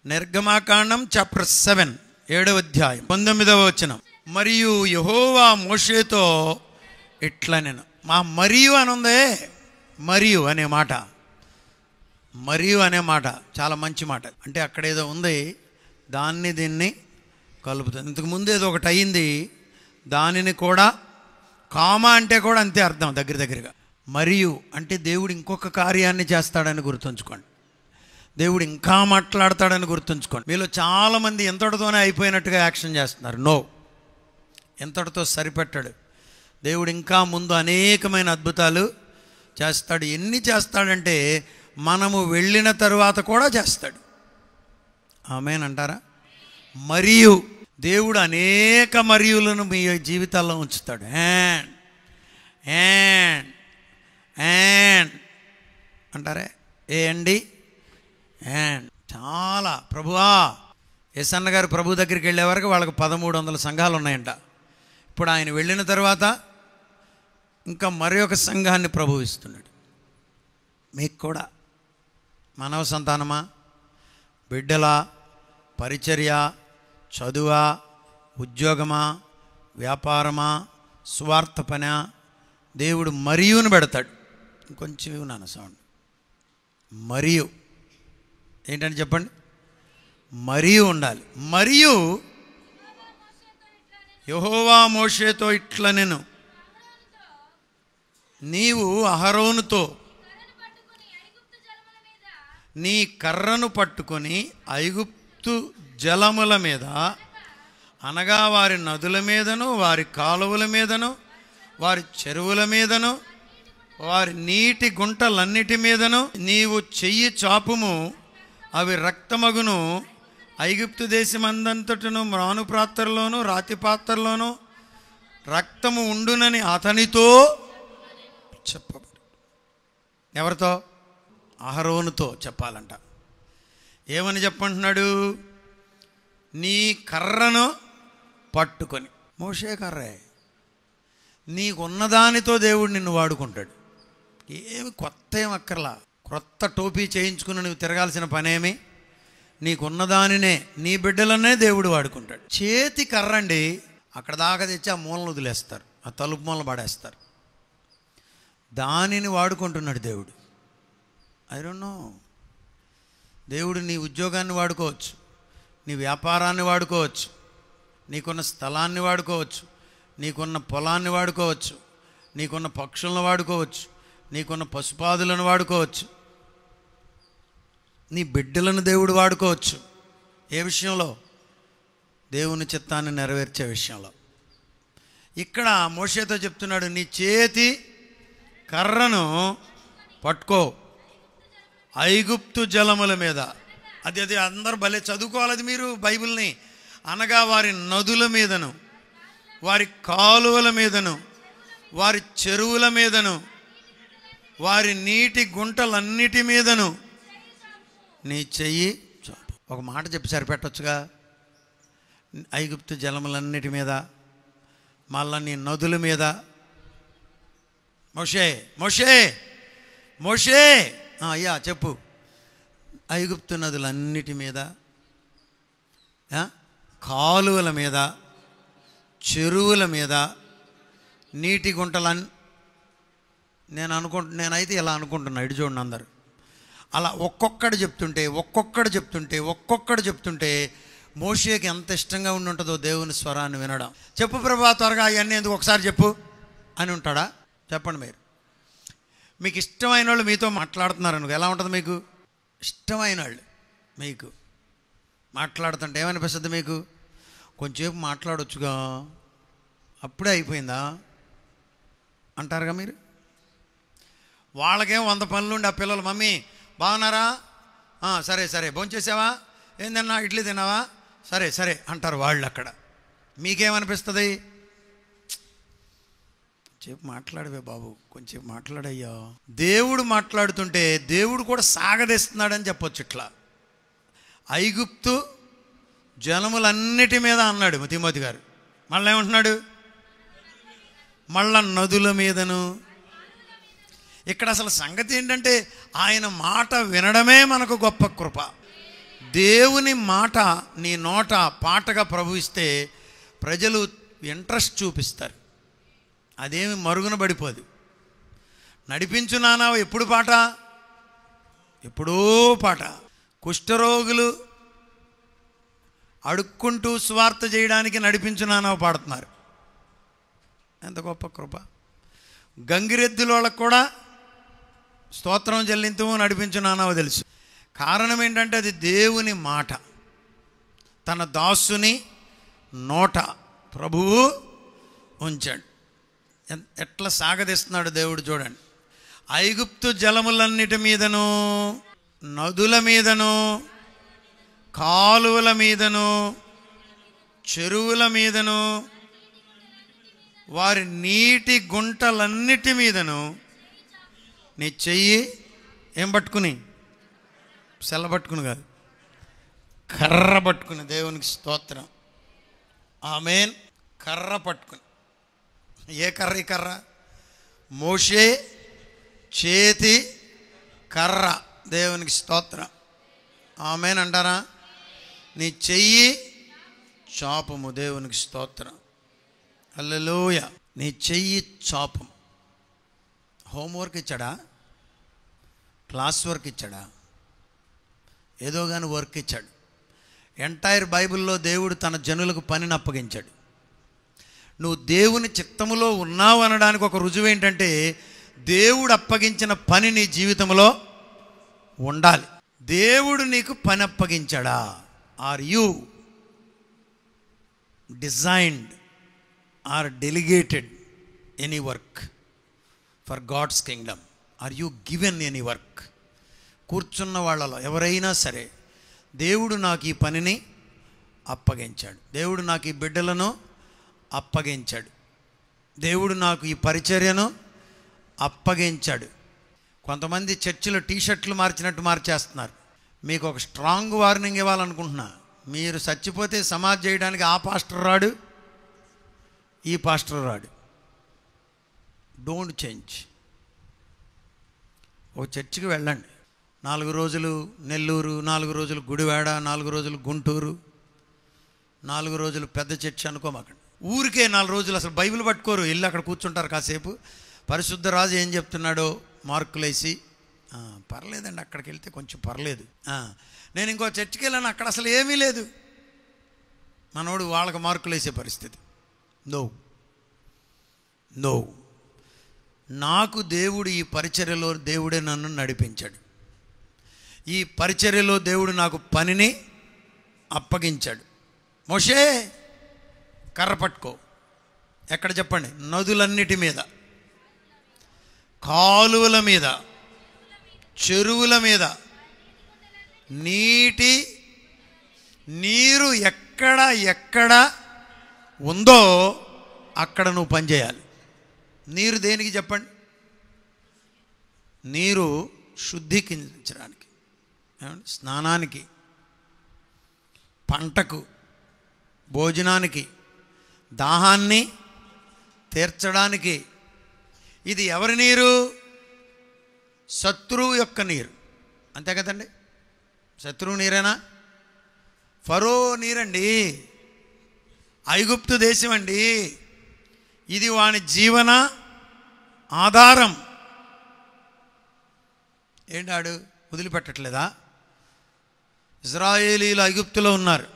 నిర్గమాకాండం చాప్టర్ 7 7వ అధ్యాయం 19వ వచనం. మరియు యెహోవా మోషేతో ఇట్లా నేను మా మరియు అని ఉందే, మరియు అనే మాట చాలా మంచి మాట. అంటే అక్కడ ఏదో ఉంది, దీన్ని కలుపుతుంది. ఇంతకుముందు ఏదో ఒకటి అయింది, దానిని కూడా కామా అంటే కూడా అంతే అర్థం దగ్గరగా. మరియు అంటే దేవుడు ఇంకొక కార్యాన్ని చేస్తాడని గుర్తుంచుకోండి, దేవుడు ఇంకా మాట్లాడతాడని గుర్తుంచుకోండి. మీలో చాలామంది ఎంతటితోనే అయిపోయినట్టుగా యాక్షన్ చేస్తున్నారు. నో, ఎంతటితో సరిపెట్టాడు దేవుడు. ఇంకా ముందు అనేకమైన అద్భుతాలు చేస్తాడు. ఎన్ని చేస్తాడంటే మనము వెళ్ళిన తరువాత కూడా చేస్తాడు. ఆమేన్ అంటారా? మరియు దేవుడు అనేక మరియులను మీ జీవితాల్లో ఉంచుతాడు. అంటారే అండి చాలా. ప్రభువా, యేసన్న గారు ప్రభు దగ్గరికి వెళ్ళే వరకు వాళ్ళకి 1300 సంఘాలు ఉన్నాయంట. ఇప్పుడు ఆయన వెళ్ళిన తర్వాత ఇంకా మరి ఒక సంఘాన్ని ప్రభువు ఇస్తున్నాడు. మీకు కూడా మానవ సంతానమా, బిడ్డలా, పరిచర్య, చదువా, ఉద్యోగమా, వ్యాపారమా, స్వార్థ పనా, దేవుడు మరియును పెడతాడు. ఇంకొంచెం నాన్న సౌండ్. మరియు ఏంటని చెప్పండి. మరియు ఉండాలి. మరియు యెహోవా మోషేతో ఇట్లా నేను నీవు అహరోనుతో నీ కర్రను పట్టుకొని ఐగుప్తు జలముల మీద, అనగా వారి నదుల మీదను, వారి కాలువల మీదను, వారి చెరువుల మీదను, వారి నీటి గుంటలన్నిటి మీదను నీవు చెయ్యి చాపుము, అవి రక్తమగును. ఐగుప్తు దేశమందంతటను మ్రాను పాత్రలోను రాతి పాత్రలోను రక్తము ఉండునని అతనితో చెప్పబడి. ఎవరితో? అహరోనుతో చెప్పాలంట. ఏమని చెప్పంటున్నాడు? నీ కర్రను పట్టుకొని. మోషే కర్రే. నీకున్నదానితో దేవుడు నిన్ను వాడుకుంటాడు. ఏమి కొత్త ఏం అక్కర్లా. క్రొత్త టోపీ చేయించుకుని నువ్వు తిరగాల్సిన పనేమి. నీకున్నదానినే, నీ బిడ్డలనే దేవుడు వాడుకుంటాడు. చేతి కర్రండి, అక్కడ దాకా తెచ్చి ఆ మూలను వదిలేస్తారు, ఆ తలుపు మూలను పడేస్తారు. దానిని వాడుకుంటున్నాడు దేవుడు. I don't know. దేవుడు నీ ఉద్యోగాన్ని వాడుకోవచ్చు, నీ వ్యాపారాన్ని వాడుకోవచ్చు, నీకున్న స్థలాన్ని వాడుకోవచ్చు, నీకున్న పొలాన్ని వాడుకోవచ్చు, నీకున్న పక్షులను వాడుకోవచ్చు, నీకున్న పశుపాదులను వాడుకోవచ్చు, నీ బిడ్డలను దేవుడు వాడుకోవచ్చు. ఏ విషయంలో? దేవుని చిత్తాన్ని నెరవేర్చే విషయంలో. ఇక్కడ మోషేతో చెప్తున్నాడు, నీ చేతి కర్రను పట్టుకో ఐగుప్తు జలముల మీద. అది అందరూ భలే చదువుకోవాలి అది మీరు బైబిల్ని. అనగా వారి నదుల మీదను, వారి కాలువల మీదను, వారి చెరువుల మీదను, వారి నీటి గుంటలన్నిటి మీదను నీ చెయ్యి చాపు. ఒక మాట చెప్పి సరిపెట్టొచ్చుగా. ఐగుప్తు జలములన్నిటి మీద, మళ్ళా నీ నదుల మీద. మోషే మోషే మోషే అయ్యా చెప్పు. ఐగుప్తు నదులన్నిటి మీద, కాలువల మీద, చెరువుల మీద, నీటి గుంటలన్నీ. నేనైతే ఇలా అనుకుంటున్నా, ఇటు చూడండి అందరు. అలా ఒక్కొక్కడు చెప్తుంటే మోషేకి ఎంత ఇష్టంగా ఉండి ఉంటుందో దేవుని స్వరాన్ని వినడం. చెప్పు ప్రభా త్వరగా అవన్నీ ఎందుకు ఒకసారి చెప్పు అని ఉంటాడా? చెప్పండి మీరు. మీకు ఇష్టమైన వాళ్ళు మీతో మాట్లాడుతున్నారు, ఎలా ఉంటుంది మీకు? ఇష్టమైన వాళ్ళు మీకు మాట్లాడుతుంటే ఏమనిపిస్తుంది మీకు? కొంచెంసేపు మాట్లాడొచ్చుగా, అప్పుడే అయిపోయిందా అంటారుగా మీరు. వాళ్ళకేం 100 పనులుండి ఆ పిల్లలు, మమ్మీ బాగున్నారా, సరే భోంచేసావా, ఏం తిన్నా, ఇడ్లీ తిన్నావా, సరే అంటారు వాళ్ళు. అక్కడ మీకేమనిపిస్తుంది? కొంచెంసేపు మాట్లాడవే బాబు, కొంచెంసేపు మాట్లాడయ్యా. దేవుడు మాట్లాడుతుంటే దేవుడు కూడా సాగదీస్తున్నాడని చెప్పొచ్చు. ఇట్లా ఐగుప్తు జలములన్నిటి మీద అన్నాడు తిమోతి గారు. మళ్ళీ ఏమంటున్నాడు? మళ్ళా నదుల మీదను. ఇక్కడ అసలు సంగతి ఏంటంటే ఆయన మాట వినడమే మనకు గొప్ప కృప. దేవుని మాట నీ నోట పాటగా ప్రభు ఇస్తే ప్రజలు ఇంట్రెస్ట్ చూపిస్తారు. అదేమి మరుగున పడిపోదు. నడిపించు నానా ఎప్పుడు పాట? ఎప్పుడో పాట. కుష్ఠరోగులు అడుక్కుంటూ స్వార్థ చేయడానికి నడిపించు నానా పాడుతున్నారు. ఎంత గొప్ప కృప. గంగిరెద్దుల వాళ్ళకు కూడా స్తోత్రం చెల్లించము నడిపించు నానావో తెలుసు. కారణం ఏంటంటే అది దేవుని మాట. తన దాసుని నోట ప్రభువు ఉంచాడు. ఎట్లా సాగదీస్తున్నాడు దేవుడు చూడండి. ఐగుప్తు జలములన్నిటి మీదను, నదుల మీదను, కాలువల మీదను, చెరువుల మీదను, వారి నీటి గుంటలన్నిటి మీదను నీ చెయ్యి ఏం పట్టుకుని? సెల్ల పట్టుకుని కాదు, కర్ర పట్టుకుని. దేవునికి స్తోత్రం. ఆమేన్. కర్ర పట్టుకుని. ఏ కర్ర? ఈ కర్ర మోషే చేతి కర్ర. దేవునికి స్తోత్రం. ఆమేన్ అంటారా? నీ చెయ్యి చాపము. దేవునికి స్తోత్రం. హల్లెలూయా. నీ చెయ్యి చాపం. హోంవర్క్ ఇచ్చాడా? క్లాస్ వర్క్ ఇచ్చాడా? ఏదో కానీ వర్క్ ఇచ్చాడు. ఎంటైర్ బైబిల్లో దేవుడు తన జనులకు పనిని అప్పగించాడు. నువ్వు దేవుని చిత్తములో ఉన్నావు అనడానికి ఒక రుజువు ఏంటంటే దేవుడు అప్పగించిన పని నీ జీవితంలో ఉండాలి. దేవుడు నీకు పని అప్పగించాడా? Are you designed are delegated any work for God's kingdom? Are you given any work? కూర్చున్న వాళ్ళలో ఎవరైనా సరే దేవుడు నాకు ఈ పనిని అప్పగించాడు, దేవుడు నాకు ఈ బిడ్డలను అప్పగించాడు, దేవుడు నాకు ఈ పరిచర్యను అప్పగించాడు. కొంతమంది చర్చిలో టీషర్ట్లు మార్చినట్టు మార్చేస్తున్నారు. మీకు ఒక స్ట్రాంగ్ వార్నింగ్ ఇవ్వాలనుకుంటున్నా. మీరు చచ్చిపోతే సమాధి చేయడానికి ఆ పాస్టర్ రాడు, ఈ పాస్టర్ రాడు. Don't change. ఒక చర్చికి వెళ్ళండి, 4 రోజులు నెల్లూరు, 4 రోజులు గుడివాడ, 4 రోజులు గుంటూరు, 4 రోజులు పెద్ద చర్చి అనుకోమాకండి. ఊరికే 4 రోజులు అసలు బైబిల్ పట్టుకోరు, వెళ్ళి అక్కడ కూర్చుంటారు కాసేపు. పరిశుద్ధ రాజు ఏం చెప్తున్నాడో మార్కులేసి, పర్లేదండి అక్కడికి వెళ్తే కొంచెం పర్లేదు. నేను ఇంకో చర్చికి వెళ్ళాను, అక్కడ అసలు ఏమీ లేదు. మనోడు వాళ్ళకి మార్కులు వేసే పరిస్థితి. No no. నాకు దేవుడు ఈ పరిచర్యలో దేవుడే నన్ను నడిపించాడు. ఈ పరిచర్యలో దేవుడు నాకు పనిని అప్పగించాడు. మోషే కర్ర పట్టుకో. ఎక్కడ చెప్పండి? నదులన్నిటి మీద, కాలువల మీద, చెరువుల మీద, నీరు ఎక్కడ ఉందో అక్కడ నువ్వు పనిచేయాలి. నీరు దేనికి చెప్పండి? నీరు శుద్ధీకరించడానికి, స్నానానికి, పంటకు, భోజనానికి, దాహాన్ని తీర్చడానికి. ఇది ఎవరి నీరు? శత్రువు యొక్క నీరు. అంతే కదండి? శత్రువు నీరేనా? ఫరో నీరండి, ఐగుప్తు దేశం అండి. ఇది వాని జీవన ఆధారం. ఏంటాడు వదిలిపెట్టట్లేదా? ఇజ్రాయేలీలు ఐగుప్తులో ఉన్నారు.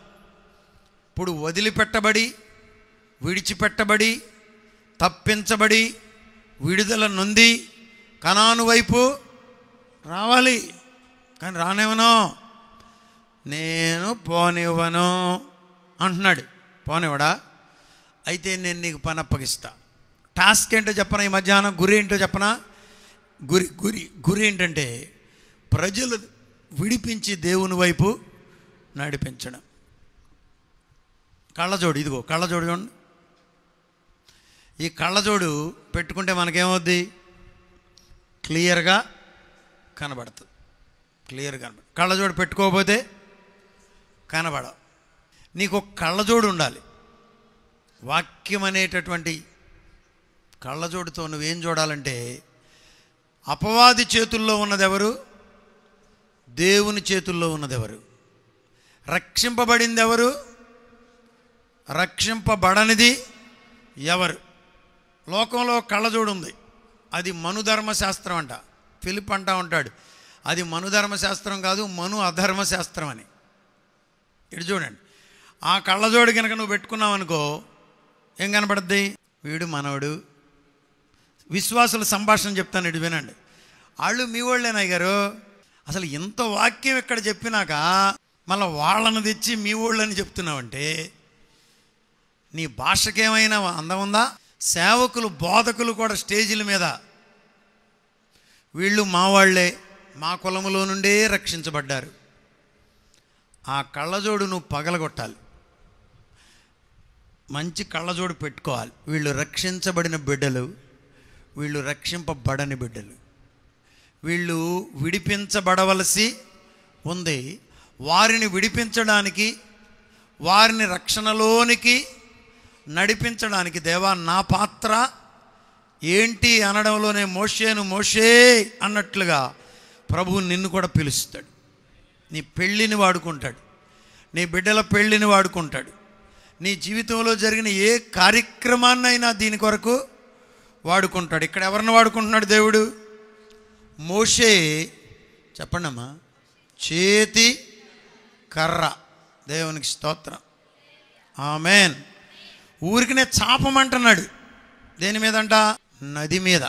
ఇప్పుడు వదిలిపెట్టబడి, విడిచిపెట్టబడి, తప్పించబడి, విడుదల నొంది కనాను వైపు రావాలి. కానీ రానివ్వను, నేను పోనివ్వను అంటున్నాడు. పోనివ్వడా? అయితే నేను నీకు పని అప్పగిస్తా. టాస్క్ ఏంటో చెప్పనా? ఈ మధ్యాహ్నం గురి ఏంటో చెప్పనా? గురి ఏంటంటే ప్రజలు విడిపించి దేవుని వైపు నడిపించడం. కళ్ళజోడు, ఇదిగో కళ్ళజోడు చూడండి. ఈ కళ్ళజోడు పెట్టుకుంటే మనకేమవుద్ది? క్లియర్గా కనబడుతుంది. కళ్ళజోడు పెట్టుకోకపోతే కనబడ. నీకు ఒక కళ్ళజోడు ఉండాలి. వాక్యం అనేటటువంటి కళ్ళజోడుతో నువ్వేం చూడాలంటే అపవాది చేతుల్లో ఉన్నదెవరు? దేవుని చేతుల్లో ఉన్నదెవరు? రక్షింపబడింది ఎవరు? రక్షింపబడనిది ఎవరు? లోకంలో కళ్ళజోడు ఉంది, అది మనుధర్మశాస్త్రం అంట. ఫిలిప్ అంటా ఉంటాడు, అది మనుధర్మశాస్త్రం కాదు, మను అధర్మశాస్త్రం అని. ఇటు చూడండి, ఆ కళ్ళజోడు కనుక నువ్వు పెట్టుకున్నావు అనుకో, ఏం కనపడుద్ది? వీడు మనవడు. విశ్వాసుల సంభాషణ చెప్తాను, ఇటు వినండి. వాళ్ళు మీ వాళ్ళేనాయ్ గారు, అసలు ఇంత వాక్యం ఇక్కడ చెప్పినాక మళ్ళీ వాళ్ళని తెచ్చి మీ వాళ్ళని చెప్తున్నావంటే నీ భాషకేమైనా అందం ఉందా? సేవకులు, బోధకులు కూడా స్టేజీల మీద వీళ్ళు మా వాళ్ళే, మా కులములో నుండే రక్షించబడ్డారు. ఆ కళ్ళజోడు నువ్వు పగలగొట్టాలి, మంచి కళ్ళజోడు పెట్టుకోవాలి. వీళ్ళు రక్షించబడిన బిడ్డలు, వీళ్ళు రక్షింపబడని బిడ్డలు. వీళ్ళు విడిపించబడవలసి ఉంది. వారిని విడిపించడానికి, వారిని రక్షణలోనికి నడిపించడానికి, దేవా నా పాత్ర ఏంటి అనడంలోనే మోషేను మోషే అన్నట్లుగా ప్రభువు నిన్ను కూడా పిలుస్తాడు. నీ పెళ్ళిని వాడుకుంటాడు, నీ బిడ్డల పెళ్ళిని వాడుకుంటాడు, నీ జీవితంలో జరిగిన ఏ కార్యక్రమాన్నైనా దీని కొరకు వాడుకుంటాడు. ఇక్కడ ఎవరిని వాడుకుంటున్నాడు దేవుడు? మోషే, చెప్పండమ్మా, చేతి కర్ర. దేవునికి స్తోత్రం, ఆమేన్. ఊరికినే చాపమంటున్నాడు. దేని మీదంట? నది మీద,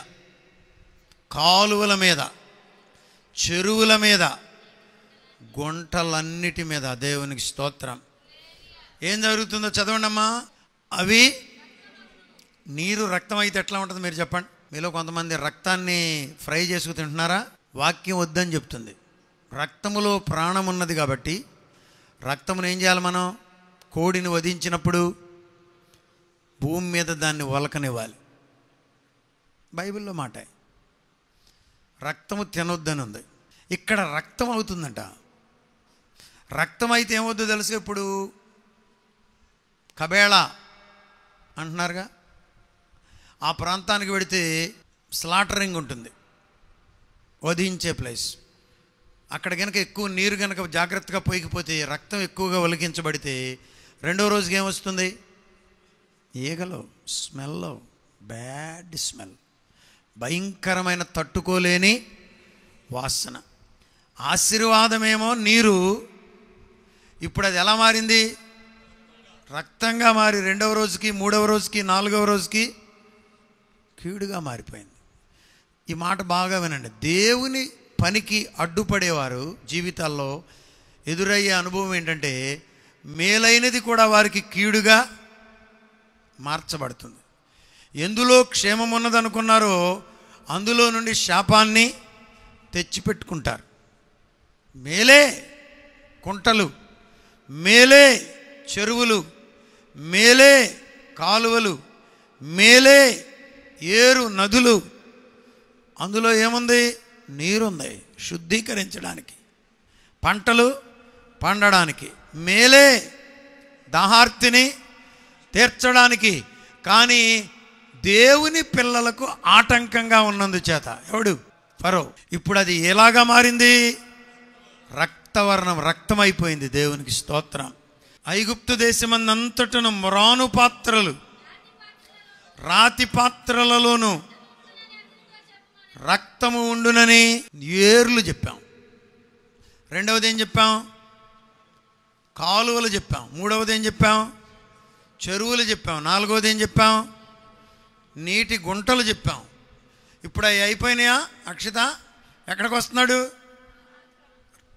కాలువల మీద, చెరువుల మీద, గుంటలన్నిటి మీద. దేవునికి స్తోత్రం. ఏం జరుగుతుందో చదవండమ్మా. అవి నీరు రక్తం అయితే ఎట్లా ఉంటుంది మీరు చెప్పండి. మీలో కొంతమంది రక్తాన్ని ఫ్రై చేసుకు తింటున్నారా? వాక్యం వద్దని చెప్తుంది. రక్తములో ప్రాణం ఉన్నది కాబట్టి రక్తమును ఏం చేయాలి మనం? కోడిని వధించినప్పుడు భూమి మీద దాన్ని ఒలకనివ్వాలి. బైబిల్లో మాట. రక్తము తినొద్దని ఉంది. ఇక్కడ రక్తం అవుతుందంట. రక్తం అయితే ఏమవుద్దో తెలుసు? ఇప్పుడు కబేళా అంటున్నారుగా, ఆ ప్రాంతానికి వెళితే స్లాటరింగ్ ఉంటుంది, వధించే ప్లేస్. అక్కడ కనుక ఎక్కువ నీరు కనుక జాగ్రత్తగా పోయికపోతే, రక్తం ఎక్కువగా ఒలికించబడితే రెండో రోజుకి ఏమొస్తుంది? ఈగలు, స్మెల్, బ్యాడ్ స్మెల్, భయంకరమైన తట్టుకోలేని వాసన. ఆశీర్వాదమేమో నీరు, ఇప్పుడు అది ఎలా మారింది? రక్తంగా మారి రెండవ రోజుకి, మూడవ రోజుకి, నాలుగవ రోజుకి కీడుగా మారిపోయింది. ఈ మాట బాగా వినండి. దేవుని పనికి అడ్డుపడేవారు జీవితాల్లో ఎదురయ్యే అనుభవం ఏంటంటే, మేలైనది కూడా వారికి కీడుగా మార్చబడుతుంది. ఎందులో క్షేమం ఉన్నదనుకున్నారో అందులో నుండి శాపాన్ని తెచ్చిపెట్టుకుంటారు. మేలే కుంటలు, మేలే చెరువులు, మేలే కాలువలు, మేలే ఏరు నదులు. అందులో ఏముంది? నీరుంది, శుద్ధీకరించడానికి, పంటలు పండడానికి, మేలే దాహార్తిని తీర్చడానికి. కానీ దేవుని పిల్లలకు ఆటంకంగా ఉన్నందుచేత ఎవడు? ఫరో. ఇప్పుడు అది ఎలాగా మారింది? రక్తవర్ణం, రక్తమైపోయింది. దేవునికి స్తోత్రం. ఐగుప్తు దేశమందంతటను మ్రాను పాత్రలు, రాతి పాత్రలలోనూ రక్తము ఉండునని ఏర్లు చెప్పాం. రెండవది ఏం చెప్పాం? కాలువలు చెప్పాం. మూడవది ఏం చెప్పాం? చెరువులు చెప్పాం. నాలుగవది ఏం చెప్పాం? నీటి గుంటలు చెప్పాం. ఇప్పుడు అవి అయిపోయినాయా? అక్షిత ఎక్కడికి వస్తున్నాడు?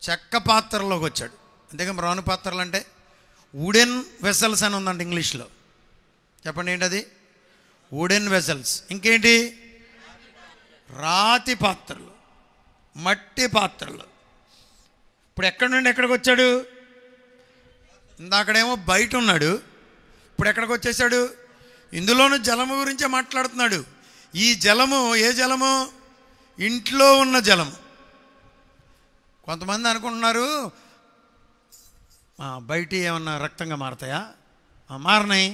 చెక్క పాత్రలోకి వచ్చాడు. అంతేగా మ్రాను పాత్రలు అంటే వుడెన్ వెసల్స్ అని ఉందంట ఇంగ్లీష్లో. చెప్పండి ఏంటది? Wooden vessels. ఇంకేంటి? రాతి పాత్రలు, మట్టి పాత్రలు. ఇప్పుడు ఎక్కడి నుండి ఎక్కడికి వచ్చాడు? ఇందాకడేమో బయట ఉన్నాడు, ఇప్పుడు ఎక్కడికి వచ్చేసాడు? ఇందులోనూ జలము గురించే మాట్లాడుతున్నాడు. ఈ జలము ఏ జలము? ఇంట్లో ఉన్న జలము. కొంతమంది అనుకుంటున్నారు బయట ఏమన్నా రక్తంగా మారతాయా? మారినాయి.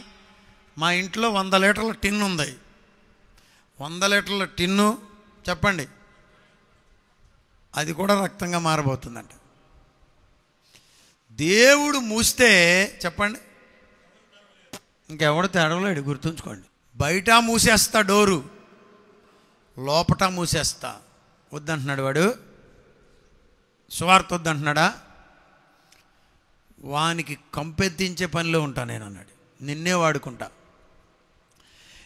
మా ఇంట్లో 100 లీటర్ల టిన్ను ఉంది. 100 లీటర్ల టిన్ను చెప్పండి అది కూడా రక్తంగా మారబోతుందంట. దేవుడు మూస్తే చెప్పండి, ఇంకెవడు తెడవలేడు. గుర్తుంచుకోండి. బయట మూసేస్తా డోరు, లోపట మూసేస్తా. వద్దంటున్నాడు వాడు, సువార్త వద్దంటున్నాడా? వానికి కంపెత్తించే పనిలో ఉంటా నేను అన్నాడు. నిన్నే వాడుకుంటా.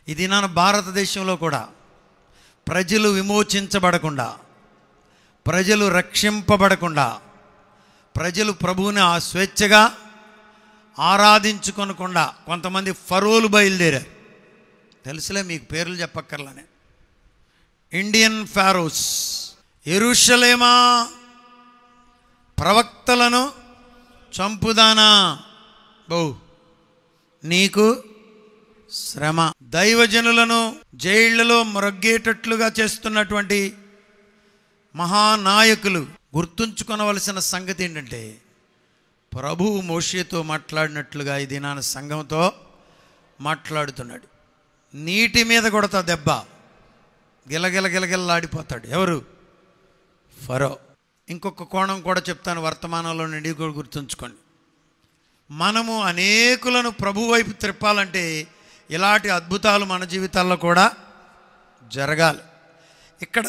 ఇది నా భారతదేశంలో కూడా ప్రజలు విమోచించబడకుండా, ప్రజలు రక్షింపబడకుండా, ప్రజలు ప్రభువుని ఆ స్వేచ్ఛగా ఆరాధించుకొనకుండా కొంతమంది ఫరోలు బయలుదేరారు. తెలుసులే, మీకు పేర్లు చెప్పక్కర్లానే. Indian Pharaoh's. యెరూషలేమా, ప్రవక్తలను చంపుదానా, నీకు శ్రమ. దైవజనులను జైళ్లలో మ్రొగ్గేటట్లుగా చేస్తున్నటువంటి మహానాయకులు గుర్తుంచుకొనవలసిన సంగతి ఏంటంటే, ప్రభువు మోషేతో మాట్లాడినట్లుగా ఈ దినాన సంఘంతో మాట్లాడుతున్నాడు. నీటి మీద కొడతా దెబ్బ, గిలగిలగిలగిల్లాడిపోతాడు. ఎవరు? ఫరో. ఇంకొక కోణం కూడా చెప్తాను వర్తమానంలో నుండి కూడా గుర్తుంచుకోండి. మనము అనేకులను ప్రభు వైపు త్రిప్పాలంటే ఇలాంటి అద్భుతాలు మన జీవితాల్లో కూడా జరగాలి. ఇక్కడ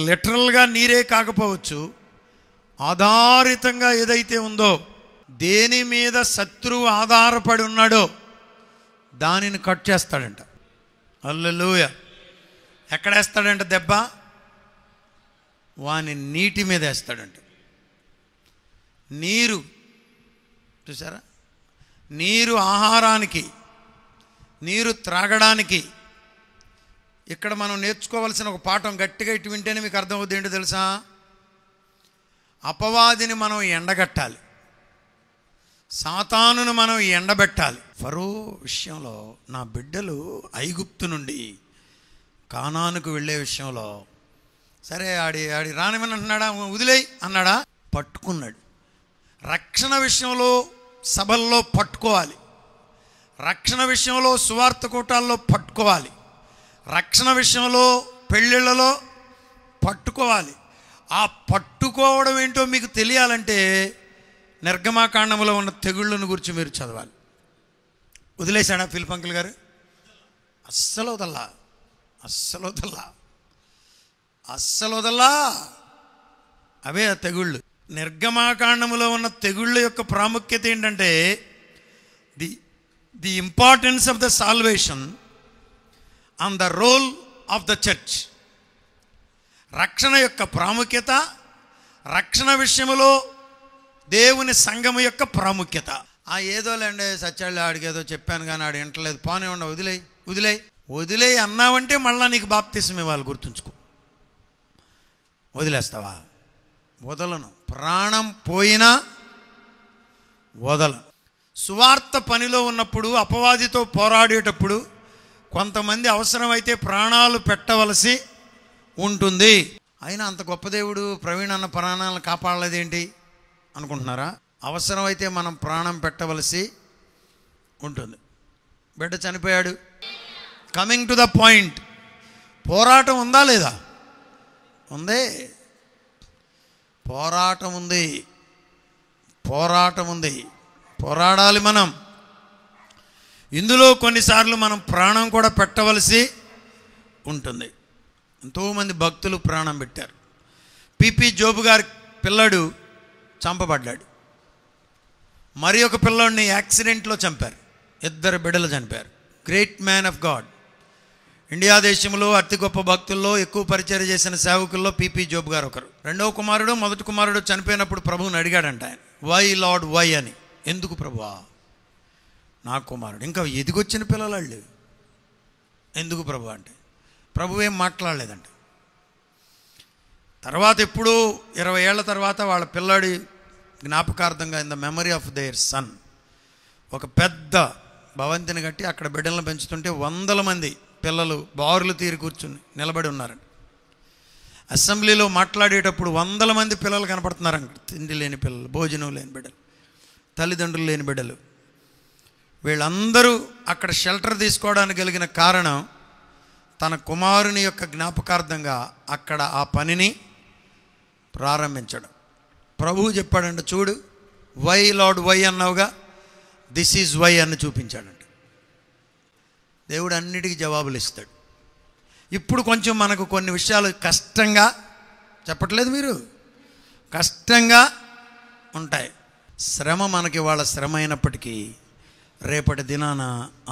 లిటరల్గా నీరే కాకపోవచ్చు, ఆధారితంగా ఏదైతే ఉందో, దేని మీద శత్రువు ఆధారపడి ఉన్నాడో దానిని కట్ చేస్తాడంట. హల్లెలూయా. ఎక్కడేస్తాడంట దెబ్బ? వాని నీటి మీద వేస్తాడంట. నీరు చూసారా? నీరు ఆహారానికి, నీరు త్రాగడానికి. ఇక్కడ మనం నేర్చుకోవాల్సిన ఒక పాఠం గట్టిగా ఇటు వింటేనే మీకు అర్థమవుతుంది. ఏంటో తెలుసా? అపవాదిని మనం ఎండగట్టాలి, సాతానును మనం ఎండబెట్టాలి. ఫరో విషయంలో, నా బిడ్డలు ఐగుప్తు నుండి కానానుకు వెళ్ళే విషయంలో, సరే ఆడి రానివని అంటున్నాడా? వదిలేయి అన్నాడా? పట్టుకున్నాడు. రక్షణ విషయంలో సభల్లో పట్టుకోవాలి, రక్షణ విషయంలో సువార్త కూటాల్లో పట్టుకోవాలి, రక్షణ విషయంలో పెళ్ళిళ్ళలో పట్టుకోవాలి. ఆ పట్టుకోవడం ఏంటో మీకు తెలియాలంటే నిర్గమాకాండంలో ఉన్న తెగుళ్ళను గురించి మీరు చదవాలి. వదిలేశాడా ఫిలిప్ అంకుల్ గారు? అస్సలు వదల్లా, అస్సలు వదల్లా, అస్సలు వదల్లా. అవే ఆ తెగుళ్ళు. నిర్గమాకాండములో ఉన్న తెగుళ్ళ యొక్క ప్రాముఖ్యత ఏంటంటే, the importance of the salvation and the role of the church. రక్షణ యొక్క ప్రాముఖ్యత, రక్షణ విషయంలో దేవుని సంఘము యొక్క ప్రాముఖ్యత. ఏదోలేండి సత్యాళ్ళు, ఆడికేదో చెప్పాను కానీ ఆడు వింటలేదు, పోనే ఉండ, వదిలేయి వదిలేయి వదిలేయి అన్నావంటే మళ్ళీ నీకు బాప్తిసం ఇవ్వాలి. గుర్తుంచుకో. వదిలేస్తావా? వదలను. ప్రాణం పోయినా వదలను. సువార్త పనిలో ఉన్నప్పుడు, అపవాదితో పోరాడేటప్పుడు కొంతమంది అవసరమైతే ప్రాణాలు పెట్టవలసి ఉంటుంది. అయినా అంత గొప్ప దేవుడు ప్రవీణ్ అన్న ప్రాణాలను కాపాడలేదేంటి అనుకుంటున్నారా? అవసరమైతే మనం ప్రాణం పెట్టవలసి ఉంటుంది. బిడ్డ చనిపోయాడు. కమింగ్ టు ద పాయింట్, పోరాటం ఉందా లేదా? ఉంది. పోరాటం ఉంది, పోరాటం ఉంది. పోరాడాలి మనం. ఇందులో కొన్నిసార్లు మనం ప్రాణం కూడా పెట్టవలసి ఉంటుంది. ఎంతోమంది భక్తులు ప్రాణం పెట్టారు. పిపి జోబు గారి పిల్లడు చంపబడ్డాడు. మరి ఒక పిల్లోడిని యాక్సిడెంట్లో చంపారు. 2 బిడ్డలు చనిపారు. Great man of God. India దేశంలో అతి గొప్ప భక్తుల్లో, ఎక్కువ పరిచయం చేసిన సేవకుల్లో పిపి జోబు గారు ఒకరు. రెండవ కుమారుడు, మొదటి కుమారుడు చనిపోయినప్పుడు ప్రభువుని అడిగాడంట ఆయన, వై లార్డ్ వై అని. ఎందుకు ప్రభువా? నా కుమారుడు ఇంకా ఎదిగొచ్చిన పిల్లలు, ఎందుకు ప్రభు అంటే ప్రభు ఏం మాట్లాడలేదంట. తర్వాత ఎప్పుడు 20 ఏళ్ల తర్వాత వాళ్ళ పిల్లాడి జ్ఞాపకార్థంగా in the memory of their son ఒక పెద్ద భవంతిని కట్టి అక్కడ బిడ్డలను పెంచుతుంటే 100 మంది పిల్లలు బారులు తీరి కూర్చుని నిలబడి ఉన్నారంట. అసెంబ్లీలో మాట్లాడేటప్పుడు 100 మంది పిల్లలు కనపడుతున్నారంట. తిండి లేని పిల్లలు, భోజనం లేని బిడ్డలు, తల్లిదండ్రులు లేని బిడ్డలు. వీళ్ళందరూ అక్కడ షెల్టర్ తీసుకోవడానికి కలిగిన కారణం తన కుమారుని యొక్క జ్ఞాపకార్థంగా అక్కడ ఆ పనిని ప్రారంభించడం. ప్రభువు చెప్పాడంట, చూడు వై లార్డ్ వై అన్నావుగా, దిస్ ఈజ్ వై అని చూపించాడంట. దేవుడు అన్నిటికీ జవాబులు ఇస్తాడు. ఇప్పుడు కొంచెం మనకు కొన్ని విషయాలు కష్టంగా, చెప్పట్లేదు మీరు, కష్టంగా ఉంటాయి. శ్రమ మనకి వాళ్ళ శ్రమ అయినప్పటికీ రేపటి దినాన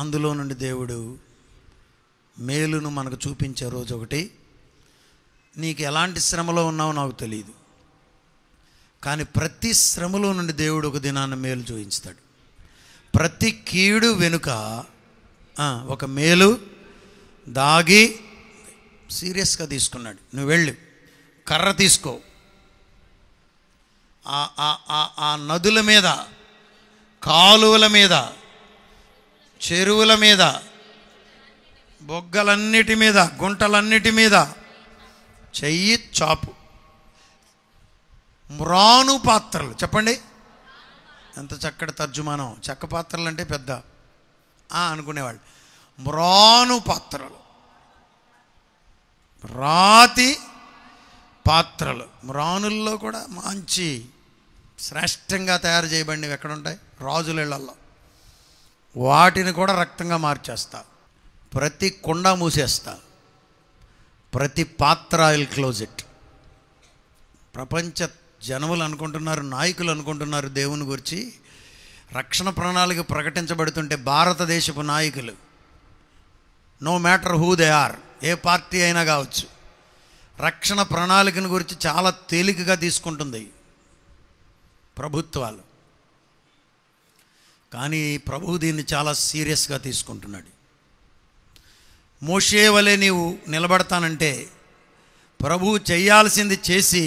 అందులో నుండి దేవుడు మేలును మనకు చూపించే రోజు ఒకటి. నీకు ఎలాంటి శ్రమలో ఉన్నావో నాకు తెలియదు, కానీ ప్రతి శ్రమలో నుండి దేవుడు ఒక దినాన మేలు చూపించుతాడు. ప్రతి కీడు వెనుక ఒక మేలు దాగి సీరియస్గా తీసుకున్నాడు. నువ్వు వెళ్ళు, కర్ర తీసుకో, ఆ నదుల మీద, కాలువల మీద, చెరువుల మీద, బొగ్గలన్నిటి మీద, గుంటలన్నిటి మీద చెయ్యి చాపు. మ్రాను పాత్రలు, చెప్పండి ఎంత చక్కటి తర్జుమానం. చెక్క పాత్రలు అంటే పెద్ద అనుకునేవాళ్ళు. మ్రాను పాత్రలు, రాతి పాత్రలు. మ్రానుల్లో కూడా మంచి శ్రేష్టంగా తయారు చేయబడినవి ఎక్కడుంటాయి? రాజుల ఇళ్లలో. వాటిని కూడా రక్తంగా మార్చేస్తా. ప్రతి కుండ మూసేస్తా. ప్రతి పాత్ర ఐల్ క్లోజ్ ఇట్. ప్రపంచ జనములు అనుకుంటున్నారు, నాయకులు అనుకుంటున్నారు దేవుని గురించి రక్షణ ప్రణాళిక ప్రకటించబడుతుంటే, భారతదేశపు నాయకులు, no matter who they are, ఏ పార్టీ అయినా కావచ్చు, రక్షణ ప్రణాళికను గురించి చాలా తేలికగా తీసుకుంటుంది ప్రభుత్వాలు. కానీ ప్రభువు దీన్ని చాలా సీరియస్గా తీసుకుంటున్నాడు. మోషే వలె నీవు నిలబడతానంటే ప్రభువు చేయాల్సింది చేసి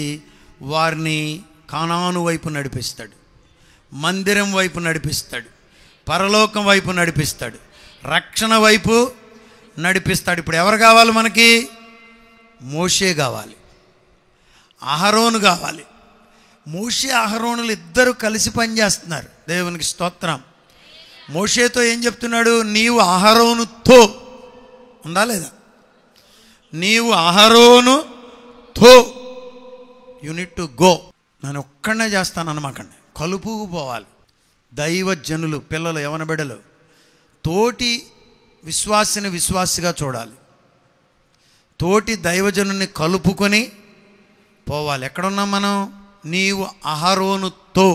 వారిని కానాను వైపు నడిపిస్తాడు, మందిరం వైపు నడిపిస్తాడు, పరలోకం వైపు నడిపిస్తాడు, రక్షణ వైపు నడిపిస్తాడు. ఇప్పుడు ఎవరు కావాలి మనకి? మోషే కావాలి, అహరోను కావాలి. మోషే అహరోనులు ఇద్దరు కలిసి పనిచేస్తున్నారు. దేవునికి స్తోత్రం. మోషేతో ఏం చెప్తున్నాడు? నీవు అహరోనుతో, ఉందా లేదా? నీవు అహరోనుతో, యూనిట్ టు గో. నేను ఒక్కడనే చేస్తాను అనమాకండి, కలుపుకు పోవాలి. దైవజనులు, పిల్లలు, యవన బిడ్డలు తోటి విశ్వాసిని విశ్వాసిగా చూడాలి. తోటి దైవజనుని కలుపుకొని పోవాలి. ఎక్కడున్నాం మనం? నీవు అహరోనుతో.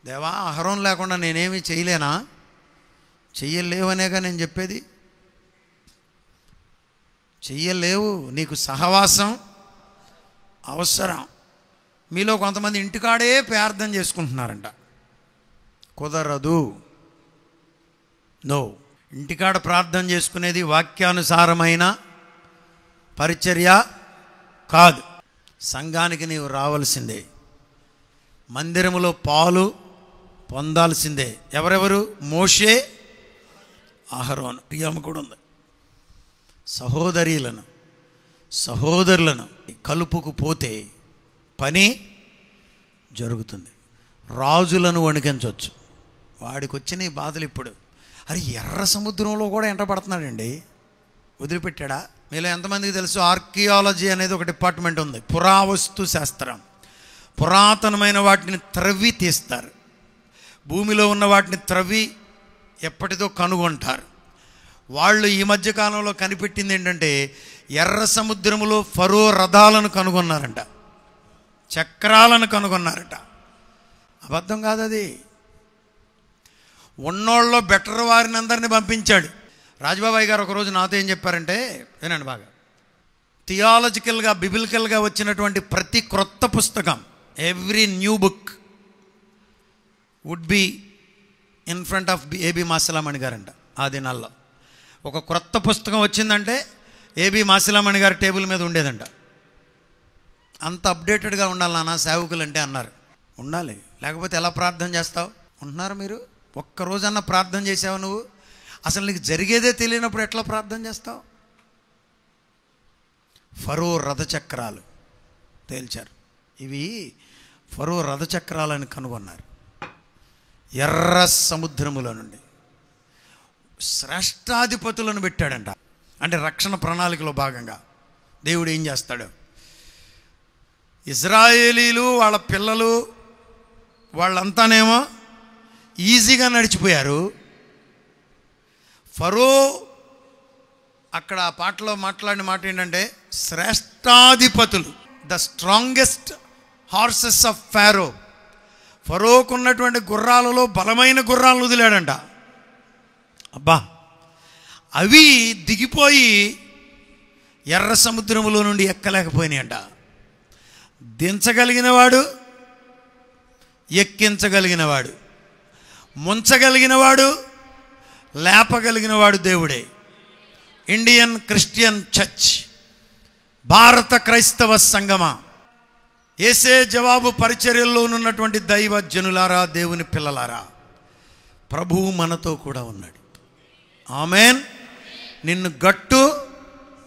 దేవా, అహరోను లేకుండా నేనేమి చేయలేనా? చెయ్యలేవనేగా నేను చెప్పేది. చెయ్యలేవు, నీకు సహవాసం అవసరం. మీలో కొంతమంది ఇంటికాడే ప్రార్థన చేసుకుంటున్నారంట. కుదరదు. నో, ఇంటికాడ ప్రార్థన చేసుకునేది వాక్యానుసారమైన పరిచర్య కాదు. సంఘానికి నీవు రావాల్సిందే, మందిరములో పాలు పొందాల్సిందే. ఎవరెవరు? మోషే, అహరోను. ప్రియమ కూడా ఉంది. సహోదరీలను, సహోదరులను కలుపుకు పోతే పని జరుగుతుంది. రాజులను వణికించవచ్చు. వాడికి వచ్చిన ఈ బాధలు ఇప్పుడు. అరే, ఎర్ర సముద్రంలో కూడా ఎంటపడుతున్నాడండి, వదిలిపెట్టాడా? మీలో ఎంతమందికి తెలుసు? ఆర్కియాలజీ అనేది ఒక డిపార్ట్మెంట్ ఉంది, పురావస్తు శాస్త్రం. పురాతనమైన వాటిని త్రవ్వి తీస్తారు. భూమిలో ఉన్న వాటిని త్రవ్వి ఎప్పటిదో కనుగొంటారు. వాళ్ళు ఈ మధ్యకాలంలో కనిపెట్టింది ఏంటంటే, ఎర్ర సముద్రములో ఫరో రథాలను కనుగొన్నారంట, చక్రాలను కనుగొన్నారట. అబద్ధం కాదు అది. ఉన్నోళ్ళలో బెటర్ వారిని అందరినీ పంపించాడు. రాజబాబాయ్ గారు ఒకరోజు నాతో ఏం చెప్పారంటే, వినండి బాగా. థియాలజికల్గా, బిబిలికల్గా వచ్చినటువంటి ప్రతి క్రొత్త పుస్తకం, every new book would be in front of A B Masilamani గారంట. ఆ దినాల్లో ఒక క్రొత్త పుస్తకం వచ్చిందంటే ఏబి మాసిలామణి గారి టేబుల్ మీద ఉండేదంట. అంత అప్డేటెడ్గా ఉండాలి నాన్న సేవకులు అంటే అన్నారు. ఉండాలి, లేకపోతే ఎలా ప్రార్థన చేస్తావు? ఉంటున్నారు మీరు? ఒక్కరోజన్నా ప్రార్థన చేసావు నువ్వు? అసలు నీకు జరిగేదే తెలియనప్పుడు ఎట్లా ప్రార్థన చేస్తావు? ఫరో రథచక్రాలు తేల్చారు. ఇవి ఫరో రథచక్రాలని కనుగొన్నారు ఎర్ర సముద్రముల నుండి. శ్రేష్టాధిపతులను పెట్టాడంట. అంటే రక్షణ ప్రణాళికలో భాగంగా దేవుడు ఏం చేస్తాడు? ఇజ్రాయేలీలు వాళ్ళ పిల్లలు వాళ్ళంతానేమో ఈజీగా నడిచిపోయారు. ఫరో అక్కడ ఆ పాటలో మాట్లాడిన మాట ఏంటంటే, శ్రేష్టాధిపతులు, the strongest horses of Pharaoh, ఫరోకు ఉన్నటువంటి గుర్రాలలో బలమైన గుర్రాలను వదిలాడంట. అబ్బా, అవి దిగిపోయి ఎర్ర సముద్రములో నుండి ఎక్కలేకపోయినాయంట. దించగలిగినవాడు, ఎక్కించగలిగినవాడు, ముంచగలిగినవాడు, లేపగలిగినవాడు దేవుడే. ఇండియన్ క్రిస్టియన్ చర్చ్, భారత క్రైస్తవ సంగమా, యేసే జవాబు పరిచర్యల్లో ఉన్నటువంటి దైవ జనులారా, దేవుని పిల్లలారా, ప్రభువు మనతో కూడా ఉన్నాడు. ఆమేన్. నిన్ను గట్టు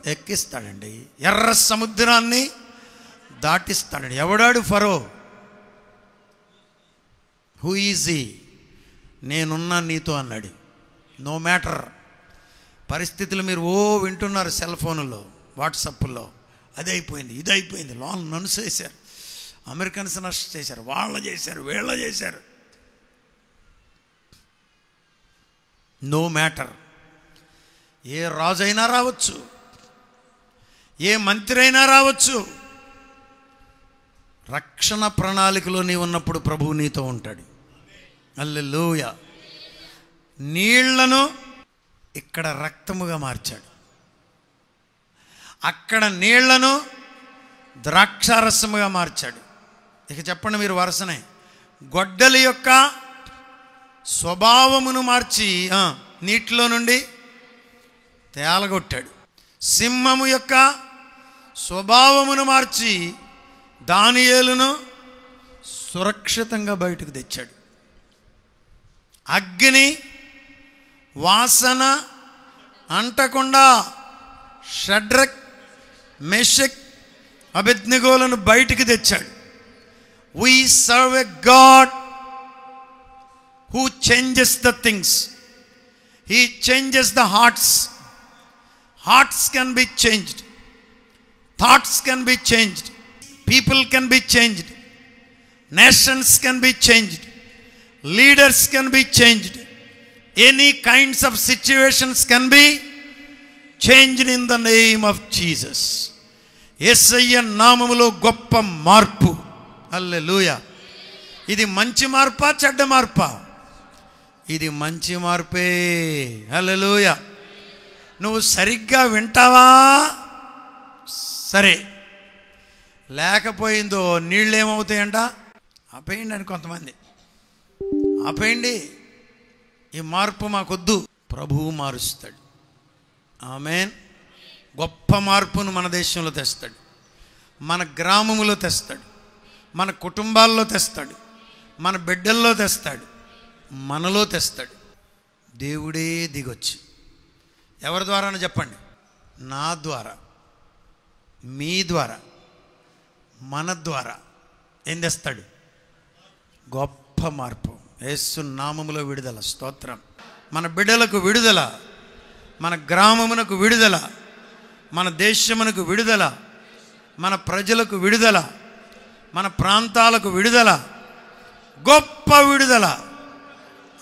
ఎక్కిస్తాడండి, ఎర్ర సముద్రాన్ని దాటిస్తాడండి. ఎవడాడు ఫరో? Who easy? నేనున్నా నీతో అన్నాడు. నో మ్యాటర్ పరిస్థితులు మీరు వింటున్నారు సెల్ ఫోన్లో, వాట్సాప్లో, అది అయిపోయింది, ఇది అయిపోయింది, లోన్ నన్ను చేశారు, అమెరికన్స్ నష్టం చేశారు, వాళ్ళు చేశారు, వీళ్ళ చేశారు. No matter. ఏ రాజు అయినా రావచ్చు, ఏ మంత్రి అయినా రావచ్చు. రక్షణ ప్రణాళికలో నీవు ఉన్నప్పుడు ప్రభువు నీతో ఉంటాడు. హల్లెలూయా. నీళ్లను ఇక్కడ రక్తముగా మార్చాడు, అక్కడ నీళ్లను ద్రాక్షారసముగా మార్చాడు. ఇక చెప్పండి మీరు వరుసనే. గొడ్డల యొక్క స్వభావమును మార్చి నీటిలో నుండి తేలగొట్టాడు. సింహము యొక్క స్వభావమును మార్చి దానియేలును సురక్షితంగా బయటకు తెచ్చాడు. అగ్ని వాసన అంటకుండా షడ్రక్, మెషక్, అబేద్నెగోలను బయటికి తెచ్చాడు. We serve a God who changes the things. He changes the hearts. Hearts can be changed. Thoughts can be changed. People can be changed. Nations can be changed. Leaders can be changed. Any kinds of situations can be changed in the name of Jesus. యేసయ్య నామములో గొప్ప మార్పు. హల్లెలూయా. ఇది మంచి మార్పా, చెడ్డ మార్పా? ఇది మంచి మార్పే. హల్లెలూయా. నువ్వు సరిగ్గా వింటావా? సరే, లేకపోయిందో నీళ్ళు ఏమవుతాయంట? ఆపేయండి అని కొంతమంది. ఆపేయండి, ఈ మార్పు మాకొద్దు. ప్రభువు మారుస్తాడు. ఆమేన్. గొప్ప మార్పును మన దేశంలో తెస్తాడు, మన గ్రామములో తెస్తాడు, మన కుటుంబాల్లో తెస్తాడు, మన బిడ్డల్లో తెస్తాడు, మనలో తెస్తాడు. దేవుడే దిగొచ్చు. ఎవరి ద్వారానో చెప్పండి. నా ద్వారా, మీ ద్వారా, మన ద్వారా ఏం తెస్తాడు? గొప్ప మార్పు. యేసు నామములో విడుదల. స్తోత్రం. మన బిడ్డలకు విడుదల, మన గ్రామమునకు విడుదల, మన దేశమునకు విడుదల, మన ప్రజలకు విడుదల, మన ప్రాంతాలకు విడుదల, గొప్ప విడుదల.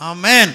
ఆమేన్.